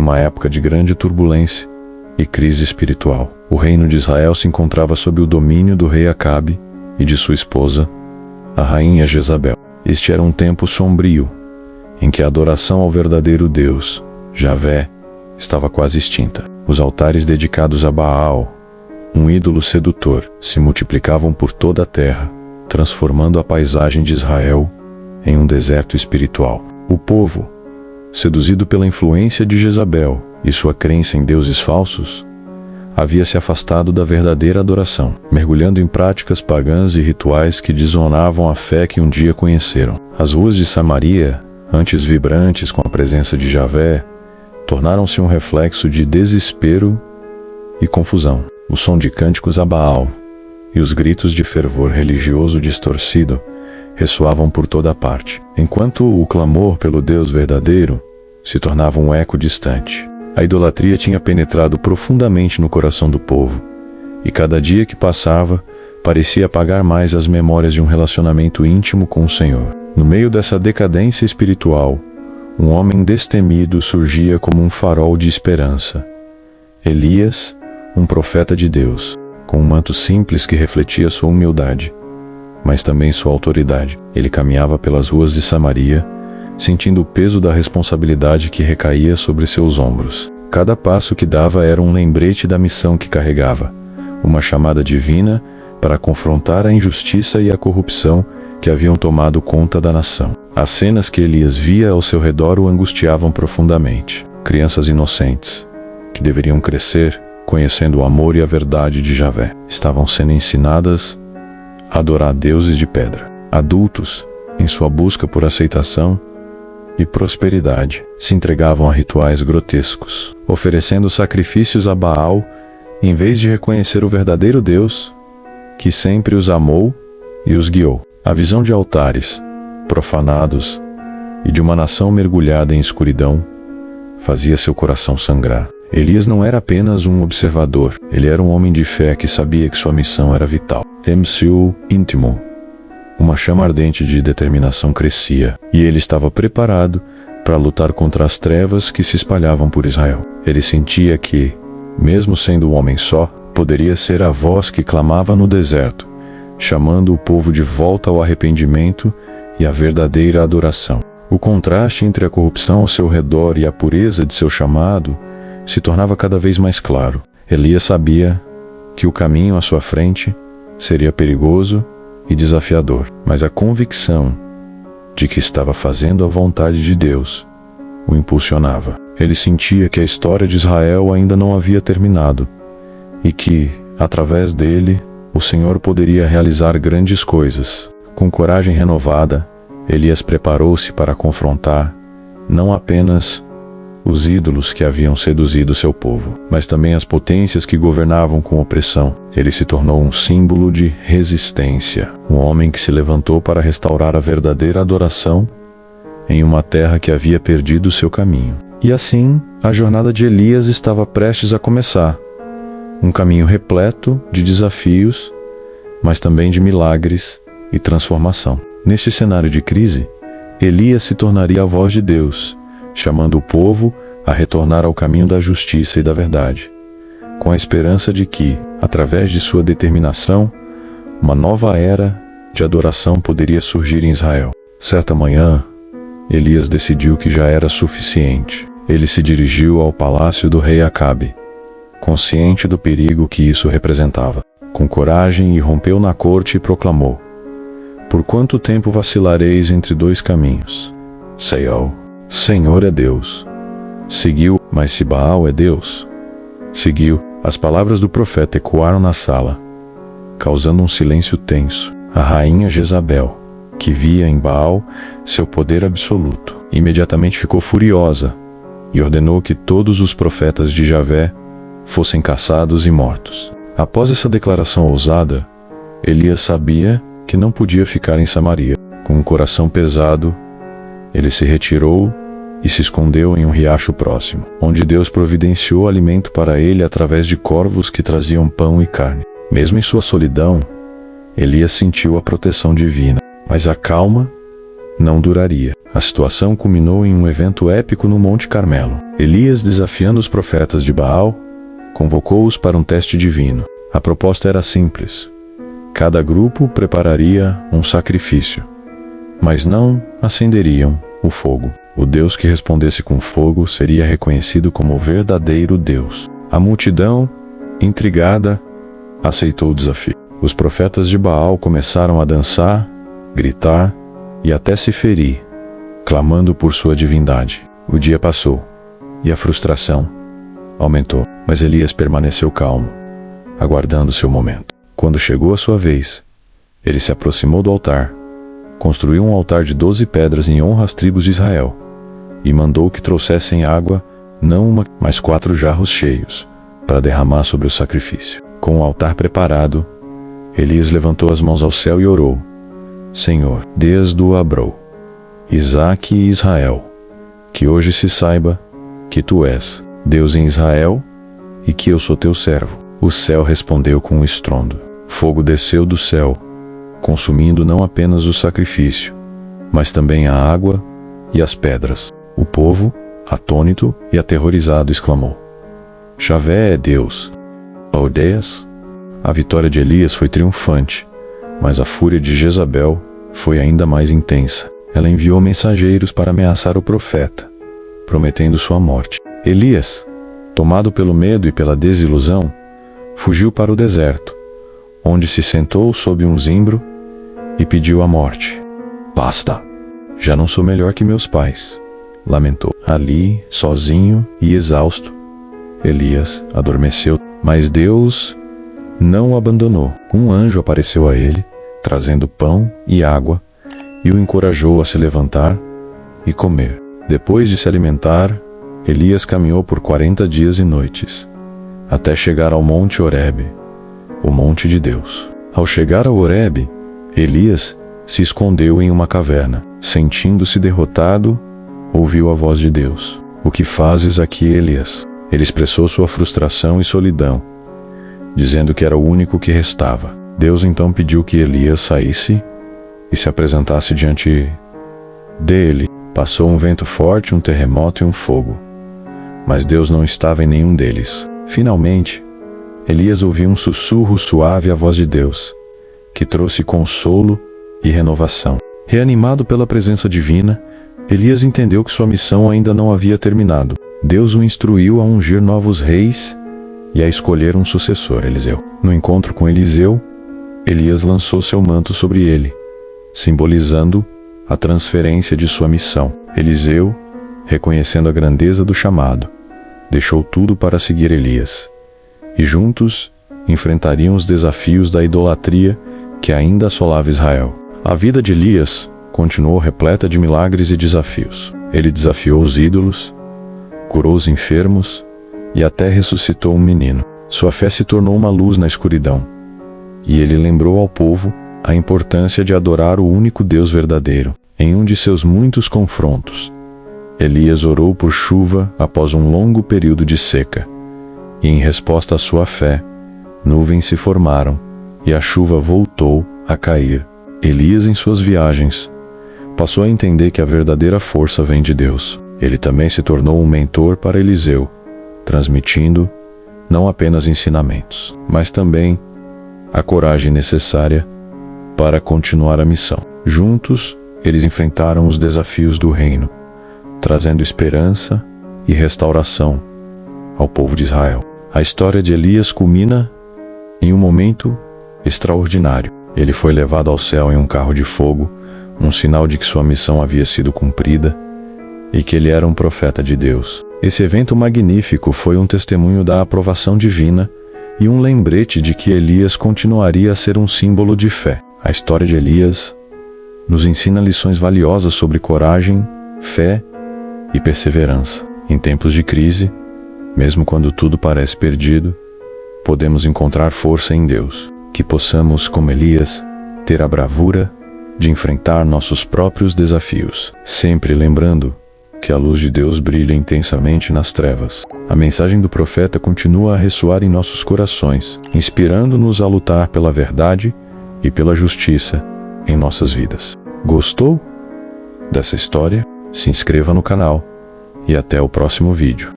uma época de grande turbulência e crise espiritual. O reino de Israel se encontrava sob o domínio do rei Acabe e de sua esposa, a rainha Jezabel. Este era um tempo sombrio, em que a adoração ao verdadeiro Deus, Javé, estava quase extinta. Os altares dedicados a Baal, um ídolo sedutor, se multiplicavam por toda a terra, transformando a paisagem de Israel em um deserto espiritual. O povo, seduzido pela influência de Jezabel e sua crença em deuses falsos, havia se afastado da verdadeira adoração, mergulhando em práticas pagãs e rituais que desonravam a fé que um dia conheceram. As ruas de Samaria, antes vibrantes com a presença de Javé, tornaram-se um reflexo de desespero e confusão. O som de cânticos a Baal e os gritos de fervor religioso distorcido ressoavam por toda a parte, enquanto o clamor pelo Deus verdadeiro se tornava um eco distante. A idolatria tinha penetrado profundamente no coração do povo, e cada dia que passava parecia apagar mais as memórias de um relacionamento íntimo com o Senhor. No meio dessa decadência espiritual, um homem destemido surgia como um farol de esperança. Elias, um profeta de Deus, com um manto simples que refletia sua humildade, mas também sua autoridade. Ele caminhava pelas ruas de Samaria, sentindo o peso da responsabilidade que recaía sobre seus ombros. Cada passo que dava era um lembrete da missão que carregava, uma chamada divina para confrontar a injustiça e a corrupção que haviam tomado conta da nação. As cenas que Elias via ao seu redor o angustiavam profundamente. Crianças inocentes, que deveriam crescer conhecendo o amor e a verdade de Javé, estavam sendo ensinadas a adorar deuses de pedra. Adultos, em sua busca por aceitação e prosperidade, se entregavam a rituais grotescos, oferecendo sacrifícios a Baal em vez de reconhecer o verdadeiro Deus que sempre os amou e os guiou. A visão de altares profanados e de uma nação mergulhada em escuridão fazia seu coração sangrar. Elias não era apenas um observador, ele era um homem de fé que sabia que sua missão era vital. Seu íntimo, uma chama ardente de determinação crescia, e ele estava preparado para lutar contra as trevas que se espalhavam por Israel. Ele sentia que, mesmo sendo um homem só, poderia ser a voz que clamava no deserto, chamando o povo de volta ao arrependimento e à verdadeira adoração. O contraste entre a corrupção ao seu redor e a pureza de seu chamado se tornava cada vez mais claro. Elias sabia que o caminho à sua frente seria perigoso e desafiador, mas a convicção de que estava fazendo a vontade de Deus o impulsionava. Ele sentia que a história de Israel ainda não havia terminado e que, através dele, o Senhor poderia realizar grandes coisas. Com coragem renovada, Elias preparou-se para confrontar não apenas os ídolos que haviam seduzido seu povo, mas também as potências que governavam com opressão. Ele se tornou um símbolo de resistência, um homem que se levantou para restaurar a verdadeira adoração em uma terra que havia perdido seu caminho. E assim, a jornada de Elias estava prestes a começar, um caminho repleto de desafios, mas também de milagres e transformação. Neste cenário de crise, Elias se tornaria a voz de Deus, chamando o povo a retornar ao caminho da justiça e da verdade, com a esperança de que, através de sua determinação, uma nova era de adoração poderia surgir em Israel. Certa manhã, Elias decidiu que já era suficiente. Ele se dirigiu ao palácio do rei Acabe, consciente do perigo que isso representava. Com coragem, irrompeu na corte e proclamou: "Por quanto tempo vacilareis entre dois caminhos? Senhor é Deus. Seguiu, mas se Baal é Deus, seguiu." As palavras do profeta ecoaram na sala, causando um silêncio tenso. A rainha Jezabel, que via em Baal seu poder absoluto, imediatamente ficou furiosa e ordenou que todos os profetas de Javé fossem caçados e mortos. Após essa declaração ousada, Elias sabia que não podia ficar em Samaria. Com um coração pesado, ele se retirou e se escondeu em um riacho próximo, onde Deus providenciou alimento para ele através de corvos que traziam pão e carne. Mesmo em sua solidão, Elias sentiu a proteção divina, mas a calma não duraria. A situação culminou em um evento épico no Monte Carmelo. Elias, desafiando os profetas de Baal, convocou-os para um teste divino. A proposta era simples. Cada grupo prepararia um sacrifício, mas não acenderiam o fogo. O Deus que respondesse com fogo seria reconhecido como o verdadeiro Deus. A multidão, intrigada, aceitou o desafio. Os profetas de Baal começaram a dançar, gritar e até se ferir, clamando por sua divindade. O dia passou e a frustração aumentou, mas Elias permaneceu calmo, aguardando seu momento. Quando chegou a sua vez, ele se aproximou do altar, construiu um altar de 12 pedras em honra às tribos de Israel e mandou que trouxessem água, não uma, mas 4 jarros cheios, para derramar sobre o sacrifício. Com o altar preparado, Elias levantou as mãos ao céu e orou: Senhor, Deus do Abrão, Isaque e Israel, que hoje se saiba que tu és Deus em Israel e que eu sou teu servo. O céu respondeu com um estrondo. Fogo desceu do céu, consumindo não apenas o sacrifício, mas também a água e as pedras. O povo, atônito e aterrorizado, exclamou: Javé é Deus. Aldeias? A vitória de Elias foi triunfante, mas a fúria de Jezabel foi ainda mais intensa. Ela enviou mensageiros para ameaçar o profeta, prometendo sua morte. Elias, tomado pelo medo e pela desilusão, fugiu para o deserto, onde se sentou sob um zimbro e pediu a morte. Basta! Já não sou melhor que meus pais, lamentou. Ali, sozinho e exausto, Elias adormeceu, mas Deus não o abandonou. Um anjo apareceu a ele, trazendo pão e água, e o encorajou a se levantar e comer. Depois de se alimentar, Elias caminhou por 40 dias e noites, até chegar ao Monte Horebe, o monte de Deus. Ao chegar ao Horebe, Elias se escondeu em uma caverna. Sentindo-se derrotado, ouviu a voz de Deus. O que fazes aqui, Elias? Ele expressou sua frustração e solidão, dizendo que era o único que restava. Deus então pediu que Elias saísse e se apresentasse diante dele. Passou um vento forte, um terremoto e um fogo, mas Deus não estava em nenhum deles. Finalmente, Elias ouviu um sussurro suave à voz de Deus, que trouxe consolo e renovação. Reanimado pela presença divina, Elias entendeu que sua missão ainda não havia terminado. Deus o instruiu a ungir novos reis e a escolher um sucessor, Eliseu. No encontro com Eliseu, Elias lançou seu manto sobre ele, simbolizando a transferência de sua missão. Eliseu, reconhecendo a grandeza do chamado, deixou tudo para seguir Elias, e juntos enfrentariam os desafios da idolatria que ainda assolava Israel. A vida de Elias continuou repleta de milagres e desafios. Ele desafiou os ídolos, curou os enfermos e até ressuscitou um menino. Sua fé se tornou uma luz na escuridão, e ele lembrou ao povo a importância de adorar o único Deus verdadeiro. Em um de seus muitos confrontos, Elias orou por chuva após um longo período de seca, e em resposta à sua fé, nuvens se formaram e a chuva voltou a cair. Elias, em suas viagens, passou a entender que a verdadeira força vem de Deus. Ele também se tornou um mentor para Eliseu, transmitindo não apenas ensinamentos, mas também a coragem necessária para continuar a missão. Juntos, eles enfrentaram os desafios do reino, trazendo esperança e restauração ao povo de Israel. A história de Elias culmina em um momento extraordinário. Ele foi levado ao céu em um carro de fogo, um sinal de que sua missão havia sido cumprida e que ele era um profeta de Deus. Esse evento magnífico foi um testemunho da aprovação divina e um lembrete de que Elias continuaria a ser um símbolo de fé. A história de Elias nos ensina lições valiosas sobre coragem, fé e perseverança. Em tempos de crise, mesmo quando tudo parece perdido, podemos encontrar força em Deus. Que possamos, como Elias, ter a bravura de enfrentar nossos próprios desafios, sempre lembrando que a luz de Deus brilha intensamente nas trevas. A mensagem do profeta continua a ressoar em nossos corações, inspirando-nos a lutar pela verdade e pela justiça em nossas vidas. Gostou? dessa história, se inscreva no canal e até o próximo vídeo.